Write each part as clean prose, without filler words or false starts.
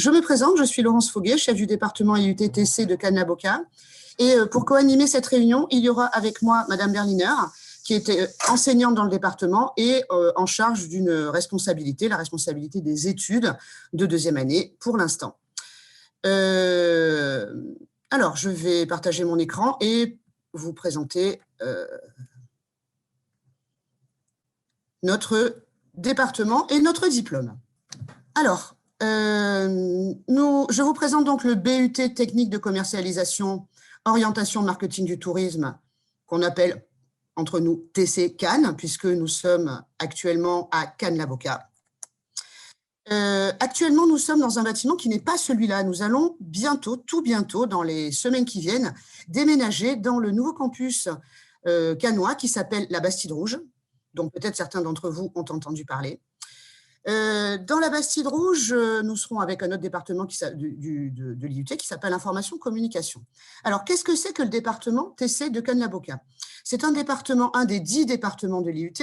Je me présente, je suis Laurence Fauguet, chef du département IUT-TC de Cannes-la-Boca. Et pour co-animer cette réunion, il y aura avec moi Madame Berliner, qui était enseignante dans le département et en charge d'une responsabilité, la responsabilité des études de deuxième année pour l'instant. Alors, je vais partager mon écran et vous présenter notre département et notre diplôme. Alors, je vous présente donc le BUT technique de commercialisation, orientation marketing du tourisme, qu'on appelle entre nous TC Cannes, puisque nous sommes actuellement à Cannes-la-Boca. Actuellement, nous sommes dans un bâtiment qui n'est pas celui-là. Nous allons bientôt, tout bientôt, dans les semaines qui viennent, déménager dans le nouveau campus cannois qui s'appelle la Bastide Rouge, dont peut-être certains d'entre vous ont entendu parler. Dans la Bastide Rouge, nous serons avec un autre département de l'IUT qui s'appelle Information Communication. Alors, qu'est-ce que c'est que le département TC de Cannes-la-Boca? C'est un département, un des 10 départements de l'IUT,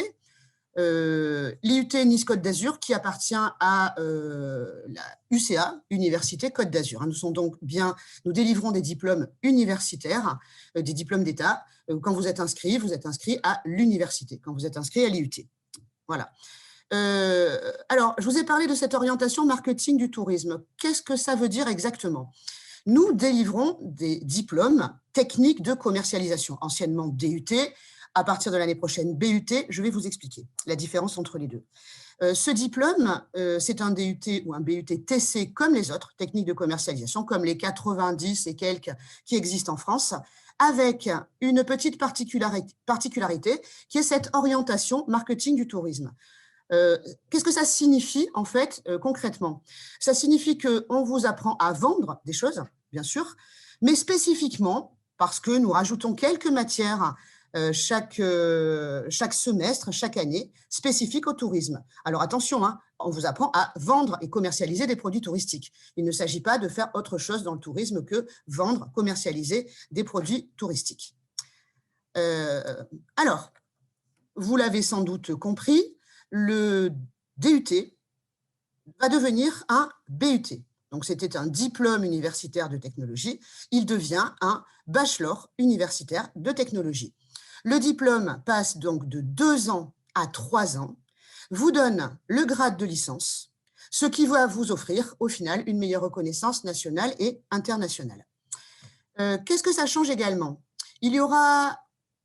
l'IUT Nice Côte d'Azur, qui appartient à la UCA, Université Côte d'Azur. Nous délivrons des diplômes universitaires, des diplômes d'État. Quand vous êtes inscrit à l'université, quand vous êtes inscrit à l'IUT. Voilà. Alors, je vous ai parlé de cette orientation marketing du tourisme. Qu'est-ce que ça veut dire exactement? Nous délivrons des diplômes techniques de commercialisation, anciennement DUT, à partir de l'année prochaine BUT. Je vais vous expliquer la différence entre les deux. Ce diplôme, c'est un DUT ou un BUT TC comme les autres, techniques de commercialisation, comme les 90 et quelques qui existent en France, avec une petite particularité qui est cette orientation marketing du tourisme. Qu'est-ce que ça signifie, en fait, concrètement? Ça signifie qu'on vous apprend à vendre des choses, bien sûr, mais spécifiquement, parce que nous rajoutons quelques matières chaque semestre, chaque année, spécifiques au tourisme. Alors attention, hein, on vous apprend à vendre et commercialiser des produits touristiques. Il ne s'agit pas de faire autre chose dans le tourisme que vendre, commercialiser des produits touristiques. Alors, vous l'avez sans doute compris, le DUT va devenir un BUT. Donc, c'était un diplôme universitaire de technologie. Il devient un bachelor universitaire de technologie. Le diplôme passe donc de 2 ans à 3 ans, vous donne le grade de licence, ce qui va vous offrir, au final, une meilleure reconnaissance nationale et internationale. Qu'est-ce que ça change également? Il y aura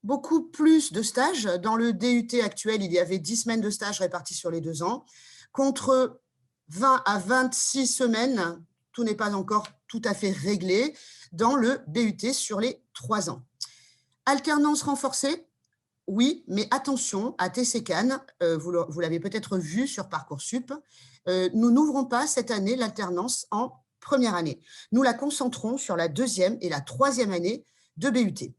beaucoup plus de stages. Dans le DUT actuel, il y avait 10 semaines de stage réparties sur les 2 ans, contre 20 à 26 semaines, tout n'est pas encore tout à fait réglé, dans le BUT sur les 3 ans. Alternance renforcée, oui, mais attention, à TC Cannes, vous l'avez peut-être vu sur Parcoursup, nous n'ouvrons pas cette année l'alternance en première année. Nous la concentrons sur la 2e et la 3e année de BUT.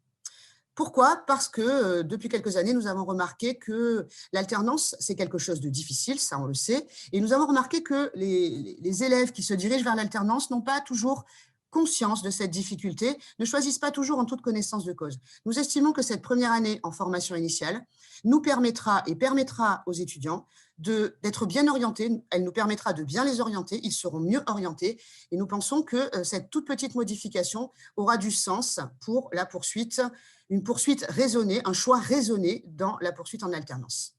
Pourquoi? Parce que depuis quelques années, nous avons remarqué que l'alternance, c'est quelque chose de difficile, ça on le sait, et nous avons remarqué que les élèves qui se dirigent vers l'alternance n'ont pas toujours conscience de cette difficulté, ne choisissent pas toujours en toute connaissance de cause. Nous estimons que cette première année en formation initiale nous permettra et permettra aux étudiants d'être bien orientés, elle nous permettra de bien les orienter, ils seront mieux orientés, et nous pensons que cette toute petite modification aura du sens pour la poursuite, une poursuite raisonnée, un choix raisonné dans la poursuite en alternance.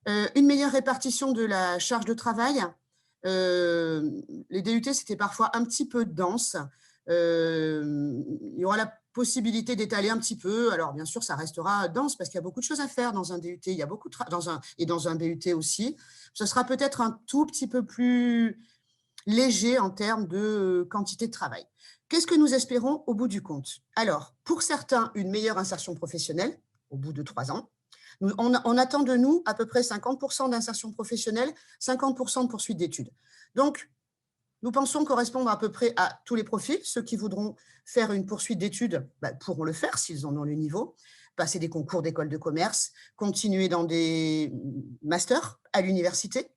Une meilleure répartition de la charge de travail. Les DUT, c'était parfois un petit peu dense. Il y aura la possibilité d'étaler un petit peu. Alors, bien sûr, ça restera dense parce qu'il y a beaucoup de choses à faire dans un DUT. Il y a beaucoup dans un BUT aussi. Ce sera peut-être un tout petit peu plus léger en termes de quantité de travail. Qu'est-ce que nous espérons au bout du compte? Alors, pour certains, une meilleure insertion professionnelle au bout de 3 ans. On attend de nous à peu près 50% d'insertion professionnelle, 50% de poursuite d'études. Donc, nous pensons correspondre à peu près à tous les profils. Ceux qui voudront faire une poursuite d'études pourront le faire s'ils en ont le niveau, passer des concours d'école de commerce, continuer dans des masters à l'université.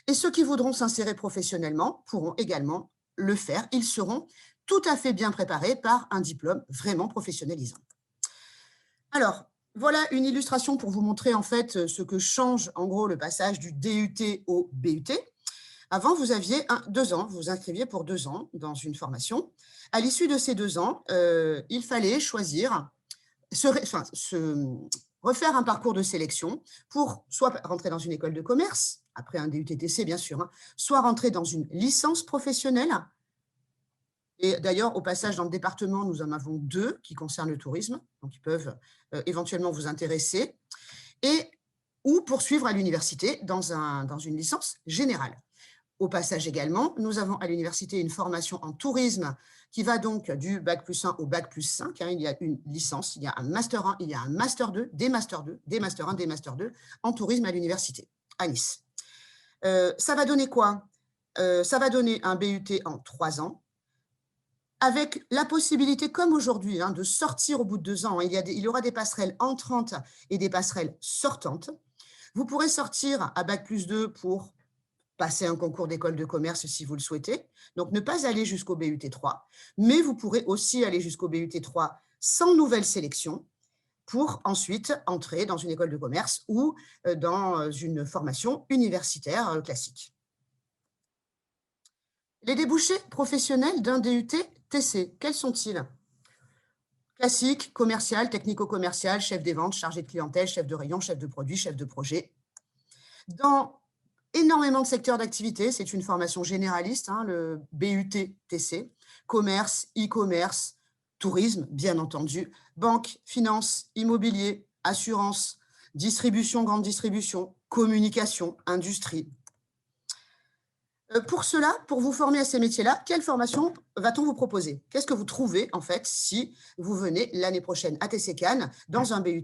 Et ceux qui voudront s'insérer professionnellement pourront également le faire. Ils seront tout à fait bien préparés par un diplôme vraiment professionnalisant. Alors, voilà une illustration pour vous montrer en fait ce que change en gros le passage du DUT au BUT. Avant, vous aviez 2 ans, vous vous inscriviez pour 2 ans dans une formation. À l'issue de ces 2 ans, il fallait choisir, refaire un parcours de sélection pour soit rentrer dans une école de commerce, après un DUT-TC bien sûr, hein, soit rentrer dans une licence professionnelle. Et d'ailleurs, au passage, dans le département, nous en avons 2 qui concernent le tourisme, donc ils peuvent éventuellement vous intéresser, et ou poursuivre à l'université dans une licence générale. Au passage également, nous avons à l'université une formation en tourisme qui va donc du bac+1 au bac+5. Hein, il y a une licence, il y a un master 1, il y a un master 2, des master 2, des master 1, des master 2 en tourisme à l'université, à Nice. Ça va donner quoi? Ça va donner un BUT en 3 ans, avec la possibilité, comme aujourd'hui, hein, de sortir au bout de 2 ans. Il y aura des passerelles entrantes et des passerelles sortantes. Vous pourrez sortir à bac+2 pour passer un concours d'école de commerce si vous le souhaitez, donc ne pas aller jusqu'au BUT3, mais vous pourrez aussi aller jusqu'au BUT3 sans nouvelle sélection pour ensuite entrer dans une école de commerce ou dans une formation universitaire classique. Les débouchés professionnels d'un DUT-TC, quels sont-ils? Classique, commercial, technico-commercial, chef des ventes, chargé de clientèle, chef de rayon, chef de produit, chef de projet. Dans énormément de secteurs d'activité, c'est une formation généraliste, hein, le BUT-TC, commerce, e-commerce, tourisme, bien entendu, banque, finance, immobilier, assurance, distribution, grande distribution, communication, industrie. Pour cela, pour vous former à ces métiers-là, quelle formation va-t-on vous proposer? Qu'est-ce que vous trouvez, en fait, si vous venez l'année prochaine à TC Cannes dans un BUT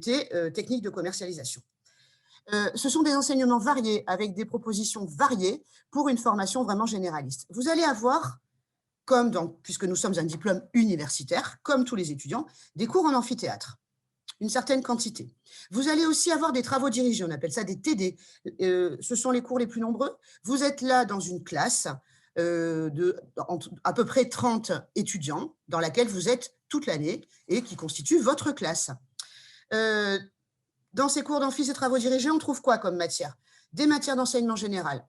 technique de commercialisation? Ce sont des enseignements variés, avec des propositions variées pour une formation vraiment généraliste. Vous allez avoir, puisque nous sommes un diplôme universitaire, comme tous les étudiants, des cours en amphithéâtre, une certaine quantité. Vous allez aussi avoir des travaux dirigés, on appelle ça des TD. Ce sont les cours les plus nombreux. Vous êtes là dans une classe à peu près 30 étudiants, dans laquelle vous êtes toute l'année et qui constitue votre classe. Dans ces cours d'amphi et travaux dirigés, on trouve quoi comme matière? Des matières d'enseignement général,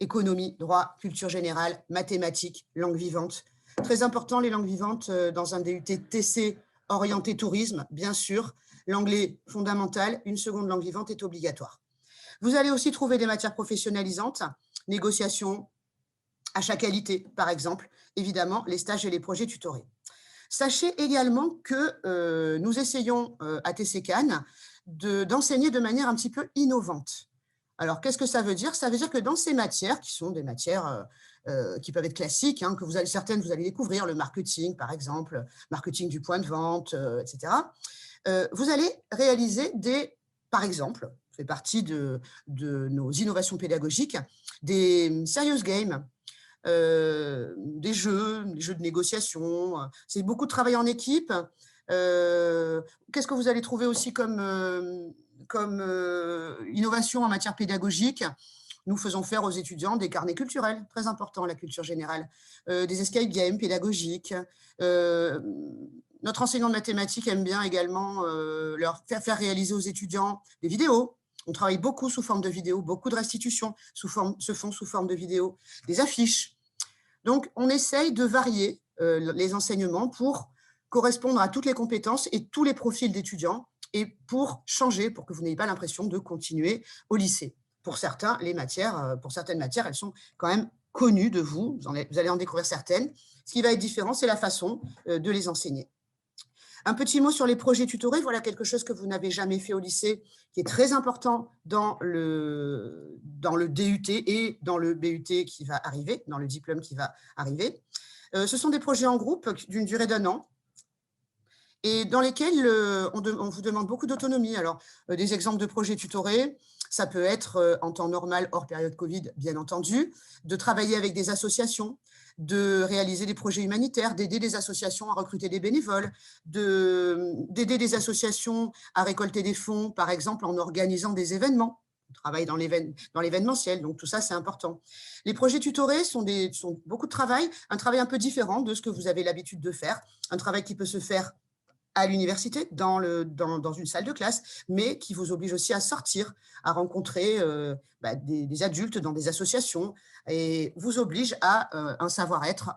économie, droit, culture générale, mathématiques, langue vivante. Très important, les langues vivantes dans un DUT-TC orienté tourisme, bien sûr. L'anglais fondamental, une seconde langue vivante est obligatoire. Vous allez aussi trouver des matières professionnalisantes, négociation, achat qualité, par exemple, évidemment, les stages et les projets tutorés. Sachez également que nous essayons à TC Cannes d'enseigner de manière un petit peu innovante. Alors, qu'est-ce que ça veut dire? Ça veut dire que dans ces matières, qui sont des matières qui peuvent être classiques, hein, certaines vous allez découvrir, le marketing par exemple, marketing du point de vente, etc. Vous allez réaliser par exemple, ça fait partie de nos innovations pédagogiques, des serious games, des jeux de négociation. C'est beaucoup de travail en équipe. Qu'est-ce que vous allez trouver aussi comme innovation en matière pédagogique? Nous faisons faire aux étudiants des carnets culturels, très important, la culture générale, des escape games pédagogiques. Notre enseignant de mathématiques aime bien également leur faire réaliser aux étudiants des vidéos. On travaille beaucoup sous forme de vidéos, beaucoup de restitutions se font sous forme de vidéos, des affiches. Donc, on essaye de varier les enseignements pour correspondre à toutes les compétences et tous les profils d'étudiants et pour changer, pour que vous n'ayez pas l'impression de continuer au lycée. Pour certaines matières, elles sont quand même connues de vous, vous allez en découvrir certaines. Ce qui va être différent, c'est la façon de les enseigner. Un petit mot sur les projets tutorés, voilà quelque chose que vous n'avez jamais fait au lycée, qui est très important dans le DUT et dans le BUT qui va arriver, dans le diplôme qui va arriver. Ce sont des projets en groupe d'une durée d'1 an et dans lesquels on vous demande beaucoup d'autonomie. Alors, des exemples de projets tutorés, ça peut être en temps normal, hors période Covid, bien entendu, de travailler avec des associations, de réaliser des projets humanitaires, d'aider des associations à recruter des bénévoles, d'aider des associations à récolter des fonds, par exemple en organisant des événements. On travaille dans l'événementiel, donc tout ça, c'est important. Les projets tutorés sont beaucoup de travail, un travail un peu différent de ce que vous avez l'habitude de faire, un travail qui peut se faire à l'université, dans une salle de classe, mais qui vous oblige aussi à sortir, à rencontrer des adultes dans des associations et vous oblige à un savoir-être,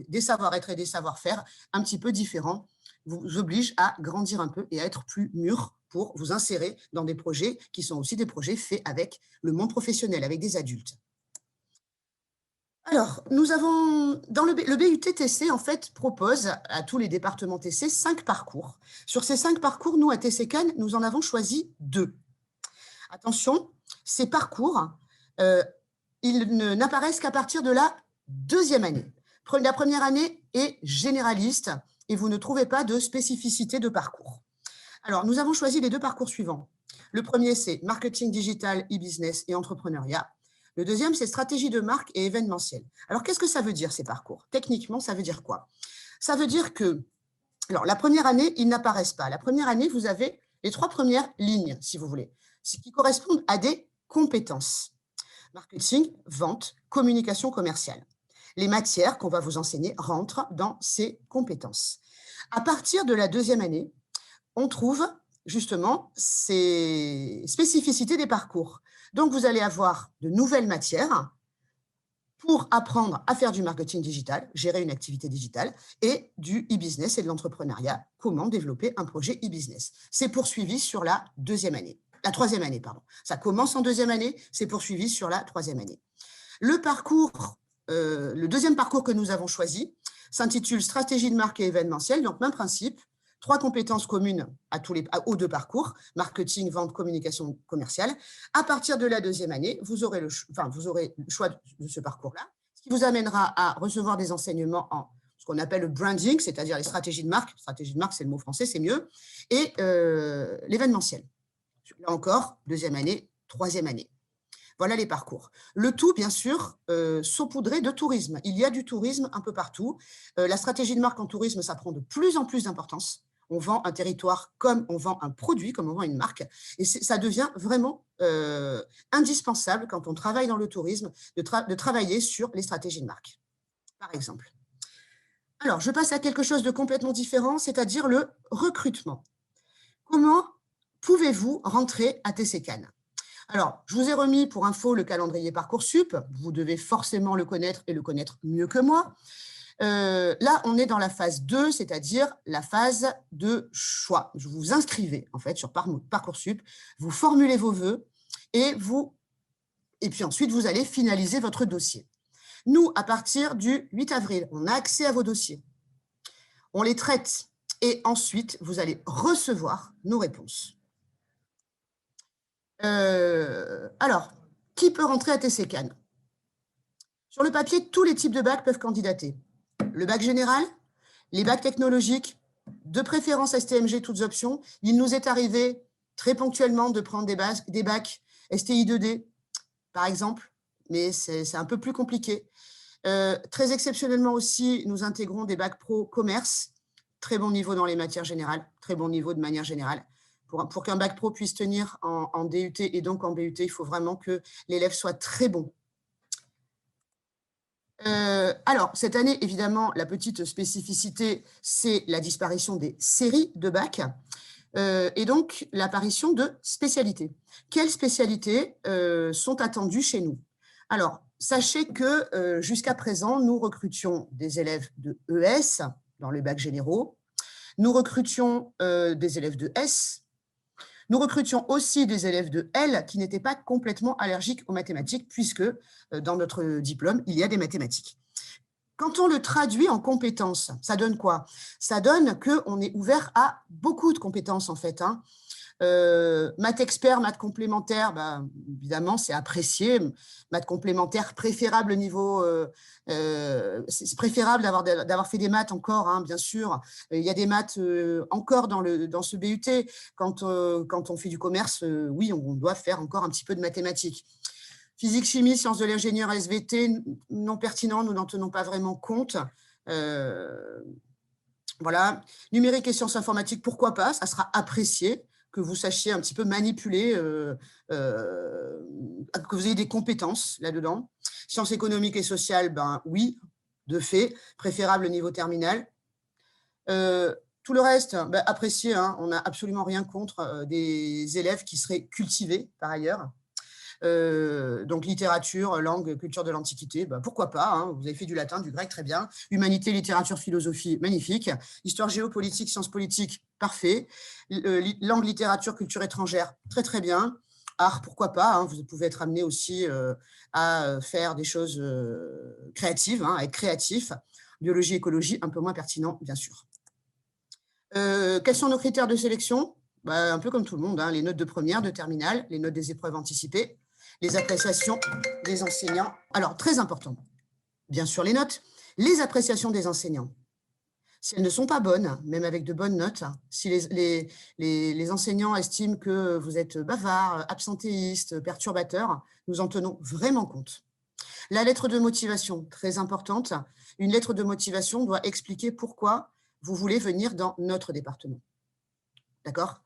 des savoir-être et des savoir-faire un petit peu différents, vous oblige à grandir un peu et à être plus mûr pour vous insérer dans des projets qui sont aussi des projets faits avec le monde professionnel, avec des adultes. Alors, nous avons dans le BUT TC, en fait, propose à tous les départements TC 5 parcours. Sur ces 5 parcours, nous, à TC Cannes, nous en avons choisi 2. Attention, ces parcours, ils n'apparaissent qu'à partir de la 2e année. La première année est généraliste et vous ne trouvez pas de spécificité de parcours. Alors, nous avons choisi les 2 parcours suivants. Le premier, c'est marketing digital, e-business et entrepreneuriat. Le deuxième, c'est stratégie de marque et événementiel. Alors, qu'est-ce que ça veut dire, ces parcours? Techniquement, ça veut dire quoi? Ça veut dire que, alors, la première année, ils n'apparaissent pas. La première année, vous avez les 3 premières lignes, si vous voulez, ce qui correspondent à des compétences. Marketing, vente, communication commerciale. Les matières qu'on va vous enseigner rentrent dans ces compétences. À partir de la 2e année, on trouve justement ces spécificités des parcours. Donc, vous allez avoir de nouvelles matières pour apprendre à faire du marketing digital, gérer une activité digitale, et du e-business et de l'entrepreneuriat, comment développer un projet e-business. C'est poursuivi sur la 2e année. La 3e année, pardon. Ça commence en 2e année, c'est poursuivi sur la 3e année. Le 2e parcours que nous avons choisi s'intitule stratégie de marque et événementiel, donc même principe, 3 compétences communes aux 2 parcours, marketing, vente, communication commerciale. À partir de la 2e année, vous aurez le choix de ce parcours-là, ce qui vous amènera à recevoir des enseignements en ce qu'on appelle le branding, c'est-à-dire les stratégies de marque. Stratégie de marque, c'est le mot français, c'est mieux. Et l'événementiel. Là encore, 2e année, 3e année. Voilà les parcours. Le tout, bien sûr, saupoudré de tourisme. Il y a du tourisme un peu partout. La stratégie de marque en tourisme, ça prend de plus en plus d'importance. On vend un territoire comme on vend un produit, comme on vend une marque. Et ça devient vraiment indispensable quand on travaille dans le tourisme de travailler sur les stratégies de marque, par exemple. Alors, je passe à quelque chose de complètement différent, c'est-à-dire le recrutement. Comment pouvez-vous rentrer à TC Cannes? Alors, je vous ai remis pour info le calendrier Parcoursup. Vous devez forcément le connaître et le connaître mieux que moi. Là, on est dans la phase 2, c'est-à-dire la phase de choix. Vous vous inscrivez, en fait, sur Parcoursup, vous formulez vos vœux et puis ensuite, vous allez finaliser votre dossier. Nous, à partir du 8 avril, on a accès à vos dossiers. On les traite et ensuite, vous allez recevoir nos réponses. Alors, qui peut rentrer à TC Cannes? Sur le papier, tous les types de bacs peuvent candidater. Le bac général, les bacs technologiques, de préférence STMG, toutes options. Il nous est arrivé très ponctuellement de prendre des bacs STI 2D, par exemple, mais c'est un peu plus compliqué. Très exceptionnellement aussi, nous intégrons des bacs pro commerce, très bon niveau dans les matières générales, très bon niveau de manière générale. Pour qu'un bac pro puisse tenir en DUT et donc en BUT, il faut vraiment que l'élève soit très bon. Alors, cette année, évidemment, la petite spécificité, c'est la disparition des séries de bac et donc l'apparition de spécialités. Quelles spécialités sont attendues chez nous? Alors, sachez que jusqu'à présent, nous recrutions des élèves de ES dans les bacs généraux, nous recrutions des élèves de S, nous recrutions aussi des élèves de L qui n'étaient pas complètement allergiques aux mathématiques, puisque dans notre diplôme, il y a des mathématiques. Quand on le traduit en compétences, ça donne quoi? Ça donne qu'on est ouvert à beaucoup de compétences, en fait. Maths expert, maths complémentaire, évidemment, c'est apprécié. Maths complémentaire, préférable niveau. C'est préférable d'avoir fait des maths encore, bien sûr. Il y a des maths encore dans ce BUT. Quand on fait du commerce, oui, on doit faire encore un petit peu de mathématiques. Physique, chimie, sciences de l'ingénieur, SVT, non pertinent, nous n'en tenons pas vraiment compte. Voilà. Numérique et sciences informatiques, pourquoi pas, ça sera apprécié que vous sachiez un petit peu manipuler, que vous ayez des compétences là-dedans. Sciences économiques et sociales, oui, de fait, préférable niveau terminal. Tout le reste, bah, apprécié, hein, on n'a absolument rien contre des élèves qui seraient cultivés par ailleurs. Donc littérature, langue, culture de l'Antiquité, bah, pourquoi pas, hein, vous avez fait du latin, du grec, très bien. Humanité, littérature, philosophie, magnifique. Histoire géopolitique, sciences politiques, parfait. Langue, littérature, culture étrangère, très très bien. Art, pourquoi pas, hein, vous pouvez être amené aussi à faire des choses créatives, hein, à être créatif. Biologie, écologie, un peu moins pertinent, bien sûr. Quels sont nos critères de sélection? Bah, un peu comme tout le monde, hein, les notes de première, de terminale, les notes des épreuves anticipées, les appréciations des enseignants. Alors, très important, bien sûr les notes, les appréciations des enseignants. Si elles ne sont pas bonnes, même avec de bonnes notes, si les enseignants estiment que vous êtes bavard, absentéiste, perturbateur, nous en tenons vraiment compte. La lettre de motivation, très importante. Une lettre de motivation doit expliquer pourquoi vous voulez venir dans notre département. D'accord?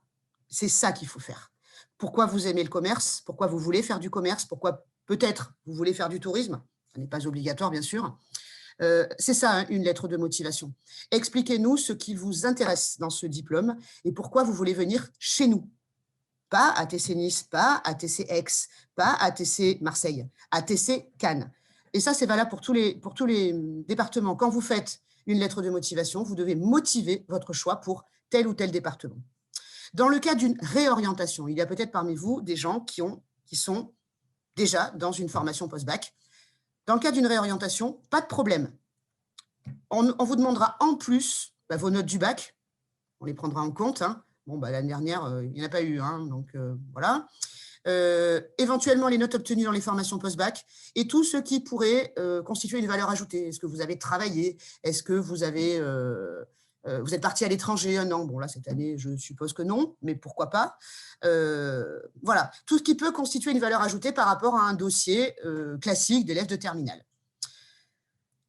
C'est ça qu'il faut faire. Pourquoi vous aimez le commerce? Pourquoi vous voulez faire du commerce? Pourquoi peut-être vous voulez faire du tourisme? Ça n'est pas obligatoire, bien sûr. C'est ça, hein, une lettre de motivation. Expliquez-nous ce qui vous intéresse dans ce diplôme et pourquoi vous voulez venir chez nous. Pas à TC Nice, pas à TC Aix, pas à TC Marseille, à TC Cannes. Et ça, c'est valable pour tous les départements. Quand vous faites une lettre de motivation, vous devez motiver votre choix pour tel ou tel département. Dans le cas d'une réorientation, il y a peut-être parmi vous des gens qui sont déjà dans une formation post-bac. Dans le cas d'une réorientation, pas de problème. On vous demandera en plus vos notes du bac, on les prendra en compte, hein. Bon, l'année dernière, il n'y en a pas eu, hein, donc voilà. Éventuellement, les notes obtenues dans les formations post-bac et tout ce qui pourrait constituer une valeur ajoutée. Est-ce que vous avez travaillé? Est-ce que vous êtes parti à l'étranger un an? Bon, là, cette année, je suppose que non, mais pourquoi pas? Voilà, tout ce qui peut constituer une valeur ajoutée par rapport à un dossier classique d'élève de terminale.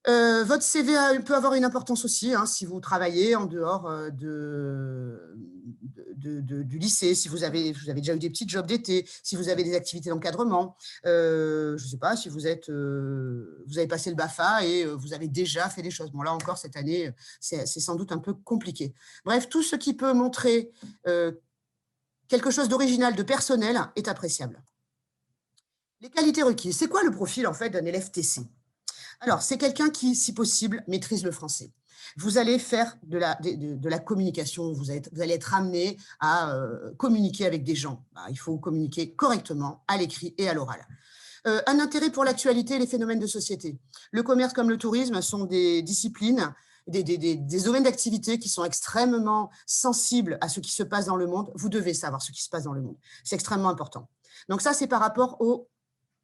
Votre CV peut avoir une importance aussi, hein, si vous travaillez en dehors du lycée, si vous avez déjà eu des petits jobs d'été, si vous avez des activités d'encadrement, je ne sais pas, si vous avez passé le BAFA et vous avez déjà fait des choses. Bon, là encore, cette année, c'est sans doute un peu compliqué. Bref, tout ce qui peut montrer quelque chose d'original, de personnel, est appréciable. Les qualités requises. C'est quoi le profil, en fait, d'un élève TC? Alors, c'est quelqu'un qui, si possible, maîtrise le français. Vous allez faire de la communication, vous allez être amené à communiquer avec des gens. Il faut communiquer correctement à l'écrit et à l'oral. Un intérêt pour l'actualité et les phénomènes de société. Le commerce comme le tourisme sont des disciplines, des domaines d'activité qui sont extrêmement sensibles à ce qui se passe dans le monde. Vous devez savoir ce qui se passe dans le monde. C'est extrêmement important. Donc ça, c'est par rapport aux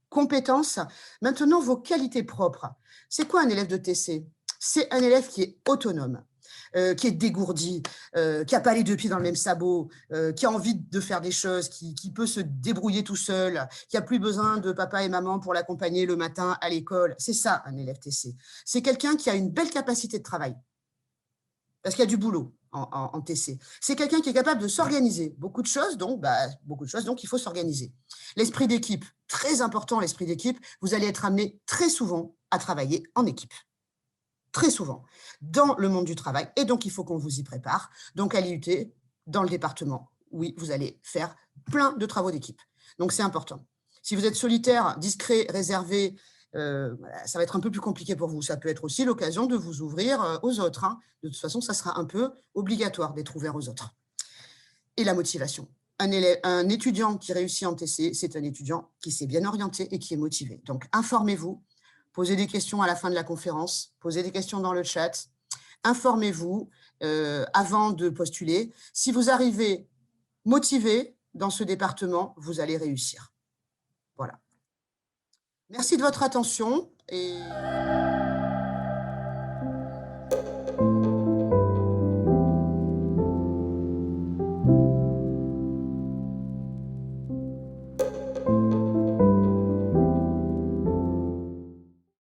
compétences. Maintenant, vos qualités propres. C'est quoi un élève de TC? C'est un élève qui est autonome, qui est dégourdi, qui n'a pas les deux pieds dans le même sabot, qui a envie de faire des choses, qui peut se débrouiller tout seul, qui n'a plus besoin de papa et maman pour l'accompagner le matin à l'école. C'est ça, un élève TC. C'est quelqu'un qui a une belle capacité de travail, parce qu'il y a du boulot en TC. C'est quelqu'un qui est capable de s'organiser. Beaucoup de choses, donc il faut s'organiser. L'esprit d'équipe, très important l'esprit d'équipe. Vous allez être amené très souvent à travailler en équipe. Très souvent, dans le monde du travail. Et donc, il faut qu'on vous y prépare. Donc, à l'IUT, dans le département, oui, vous allez faire plein de travaux d'équipe. Donc, c'est important. Si vous êtes solitaire, discret, réservé, ça va être un peu plus compliqué pour vous. Ça peut être aussi l'occasion de vous ouvrir aux autres, hein. De toute façon, ça sera un peu obligatoire d'être ouvert aux autres. Et la motivation. Un étudiant qui réussit en TC, c'est un étudiant qui s'est bien orienté et qui est motivé. Donc, informez-vous, posez des questions à la fin de la conférence, posez des questions dans le chat, informez-vous avant de postuler. Si vous arrivez motivé dans ce département, vous allez réussir. Voilà. Merci de votre attention et